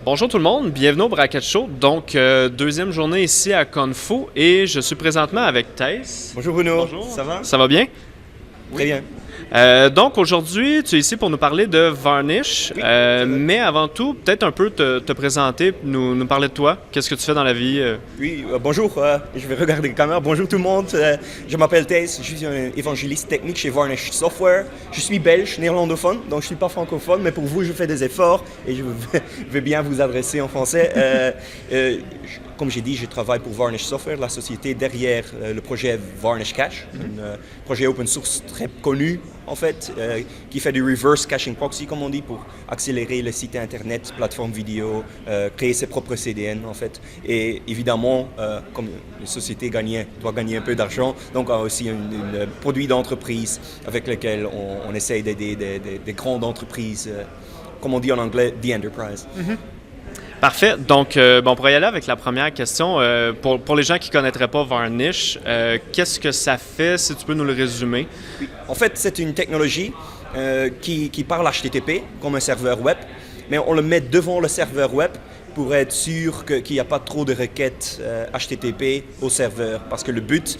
Bonjour tout le monde, bienvenue au Bracket Show. Donc, deuxième journée ici à Confo et je suis présentement avec Thais. Bonjour Bruno, Bonjour. ça va? Ça va bien? Très bien. Donc, aujourd'hui, tu es ici pour nous parler de Varnish. Oui, mais avant tout, peut-être un peu te présenter, nous parler de toi. Qu'est-ce que tu fais dans la vie? Oui, bonjour, je vais regarder la caméra. Bonjour tout le monde, je m'appelle Thais, je suis un évangéliste technique chez Varnish Software. Je suis belge, néerlandophone, donc je ne suis pas francophone, mais pour vous, je fais des efforts et je vais bien vous adresser en français. Comme j'ai dit, je travaille pour Varnish Software, la société derrière le projet Varnish Cache, un projet open source très connu en fait, qui fait du reverse caching proxy comme on dit pour accélérer les sites internet, plateformes vidéo, créer ses propres CDN en fait. Et évidemment, comme une société doit gagner un peu d'argent, donc on a aussi un produit d'entreprise avec lequel on essaye d'aider des grandes entreprises, comme on dit en anglais, the enterprise. Mm-hmm. Parfait. Donc, on pourrait y aller avec la première question. Pour les gens qui ne connaîtraient pas Varnish, qu'est-ce que ça fait, si tu peux nous le résumer? Oui. En fait, c'est une technologie qui parle HTTP comme un serveur web, mais on le met devant le serveur web pour être sûr qu'il n'y a pas trop de requêtes HTTP au serveur. Parce que le but,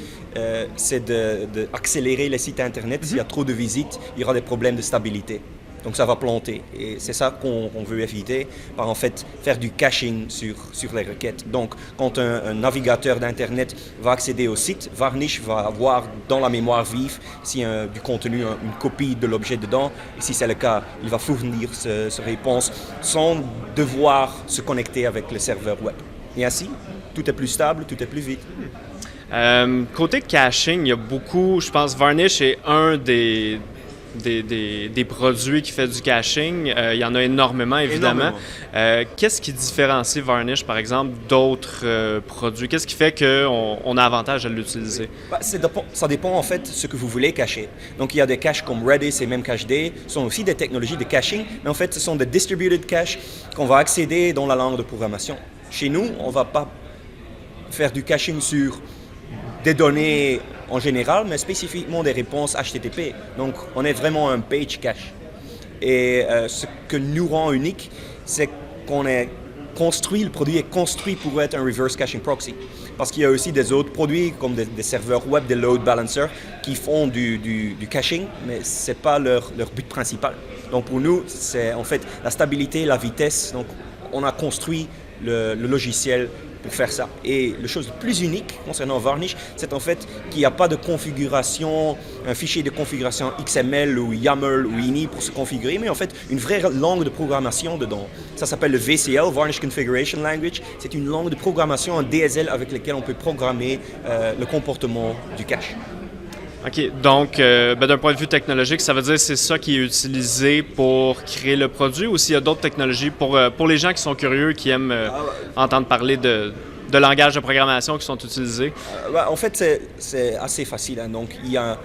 c'est d'accélérer les sites Internet. S'il y a trop de visites, il y aura des problèmes de stabilité. Donc ça va planter et c'est ça qu'on veut éviter par en fait faire du caching sur les requêtes. Donc quand un navigateur d'Internet va accéder au site, Varnish va avoir dans la mémoire vive s'il y a du contenu, une copie de l'objet dedans. Et si c'est le cas, il va fournir cette réponse sans devoir se connecter avec le serveur web. Et ainsi, tout est plus stable, tout est plus vite. Côté caching, il y a beaucoup, je pense Varnish est un des produits qui fait du caching. Il y en a énormément, évidemment. Qu'est-ce qui différencie Varnish, par exemple, d'autres produits? Qu'est-ce qui fait qu'on a avantage à l'utiliser? Ça dépend, en fait, de ce que vous voulez cacher. Donc, il y a des caches comme Redis et Memcached, sont aussi des technologies de caching, mais en fait, ce sont des distributed caches qu'on va accéder dans la langue de programmation. Chez nous, on ne va pas faire du caching sur des données en général, mais spécifiquement des réponses HTTP. Donc, on est vraiment un page cache. Et ce que nous rend unique, c'est qu'on est construit, le produit est construit pour être un reverse caching proxy. Parce qu'il y a aussi des autres produits, comme des serveurs web, des load balancers, qui font du caching, mais ce n'est pas leur but principal. Donc, pour nous, c'est en fait la stabilité, la vitesse. Donc, on a construit le logiciel pour faire ça. Et la chose la plus unique concernant Varnish, c'est en fait qu'il n'y a pas de configuration, un fichier de configuration XML ou YAML ou INI pour se configurer, mais en fait une vraie langue de programmation dedans. Ça s'appelle le VCL, Varnish Configuration Language. C'est une langue de programmation en DSL avec laquelle on peut programmer le comportement du cache. OK. Donc, d'un point de vue technologique, ça veut dire que c'est ça qui est utilisé pour créer le produit ou s'il y a d'autres technologies pour les gens qui sont curieux, qui aiment entendre parler de langages de programmation qui sont utilisés? En fait, c'est assez facile. Hein. Donc, il y a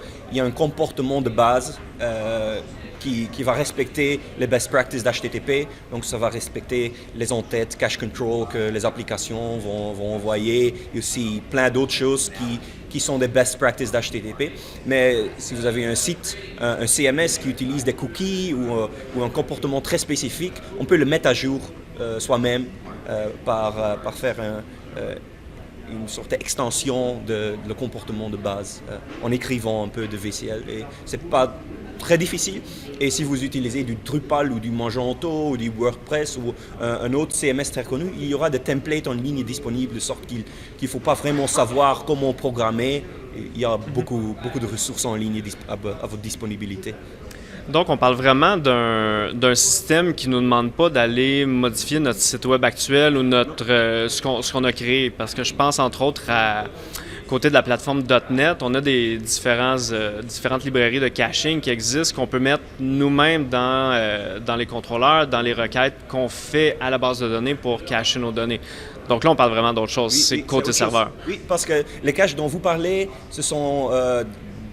un comportement de base qui va respecter les best practices d'HTTP. Donc, ça va respecter les entêtes, cache control que les applications vont envoyer et aussi plein d'autres choses qui sont des best practices d'HTTP. Mais si vous avez un site, un CMS qui utilise des cookies ou un comportement très spécifique, on peut le mettre à jour soi-même par faire une sorte d'extension de le comportement de base en écrivant un peu de VCL. Et c'est pas très difficile. Et si vous utilisez du Drupal ou du Magento ou du WordPress ou un autre CMS très connu, il y aura des templates en ligne disponibles de sorte qu'il ne faut pas vraiment savoir comment programmer. Il y a beaucoup de ressources en ligne à votre disponibilité. Donc, on parle vraiment d'un système qui ne nous demande pas d'aller modifier notre site web actuel ou ce qu'on a créé. Parce que je pense, entre autres, côté de la plateforme .NET, on a des différentes librairies de caching qui existent, qu'on peut mettre nous-mêmes dans les contrôleurs, dans les requêtes qu'on fait à la base de données pour cacher nos données. Donc là, on parle vraiment d'autre chose. C'est côté serveur. Oui, parce que les caches dont vous parlez, ce sont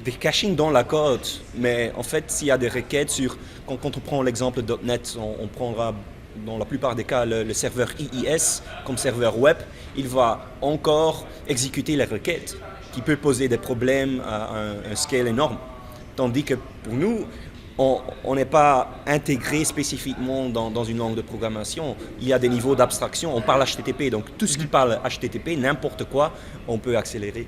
des cachings dans la code. Mais en fait, s'il y a des requêtes quand on prend l'exemple de .NET, on prendra dans la plupart des cas le serveur IIS comme serveur web, il va encore exécuter les requêtes qui peut poser des problèmes à un scale énorme. Tandis que pour nous, on n'est pas intégré spécifiquement dans une langue de programmation. Il y a des niveaux d'abstraction. On parle HTTP, donc tout ce qui parle HTTP, n'importe quoi, on peut accélérer.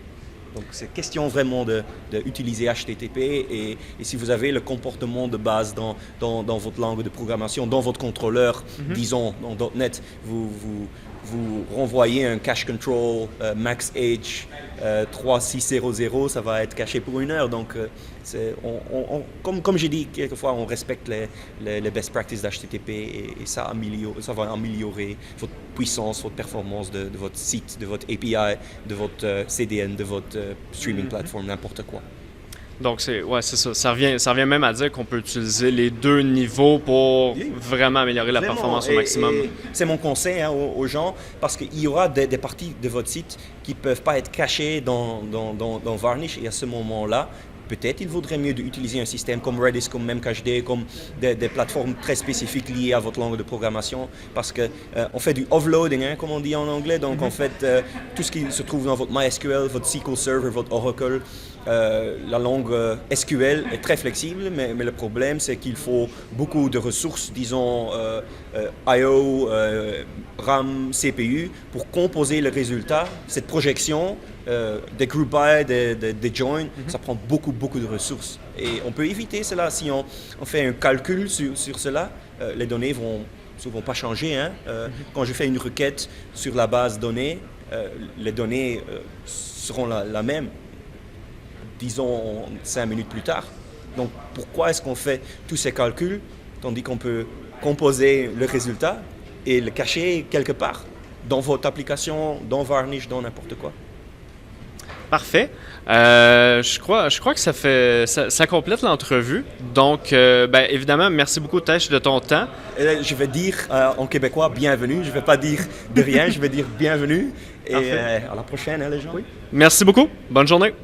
Donc c'est question vraiment d'utiliser HTTP et si vous avez le comportement de base dans votre langue de programmation, dans votre contrôleur, disons dans .NET, vous renvoyez un cache control max age 3600, ça va être caché pour 1 heure. Donc comme j'ai dit quelquefois, on respecte les best practices d'HTTP et ça va améliorer votre puissance, votre performance de votre site, de votre API, de votre CDN, de votre streaming platform, n'importe quoi. Donc, c'est ça. Ça revient même à dire qu'on peut utiliser les 2 niveaux pour vraiment améliorer la performance au maximum. Et c'est mon conseil aux gens, parce qu'il y aura des parties de votre site qui ne peuvent pas être cachées dans Varnish, et à ce moment-là, peut-être il vaudrait mieux d'utiliser un système comme Redis, comme Memcached, comme des plateformes très spécifiques liées à votre langue de programmation, parce qu'on fait du offloading, comme on dit en anglais. Donc en fait, tout ce qui se trouve dans votre MySQL, votre SQL Server, votre Oracle, la langue SQL est très flexible, mais le problème c'est qu'il faut beaucoup de ressources, disons I/O, RAM, CPU, pour composer le résultat. Cette projection, des group by, des joins, ça prend beaucoup de ressources. Et on peut éviter cela si on fait un calcul sur cela. Les données vont pas changer. Quand je fais une requête sur la base données, les données seront la même, disons 5 minutes plus tard. Donc pourquoi est-ce qu'on fait tous ces calculs tandis qu'on peut composer le résultat et le cacher quelque part dans votre application, dans Varnish, dans n'importe quoi? Parfait. Je crois que ça complète l'entrevue. Donc, évidemment, merci beaucoup, Tesh, de ton temps. Je vais dire en québécois bienvenue. Je ne vais pas dire de rien, je vais dire bienvenue. Et à la prochaine, les gens. Oui. Merci beaucoup. Bonne journée.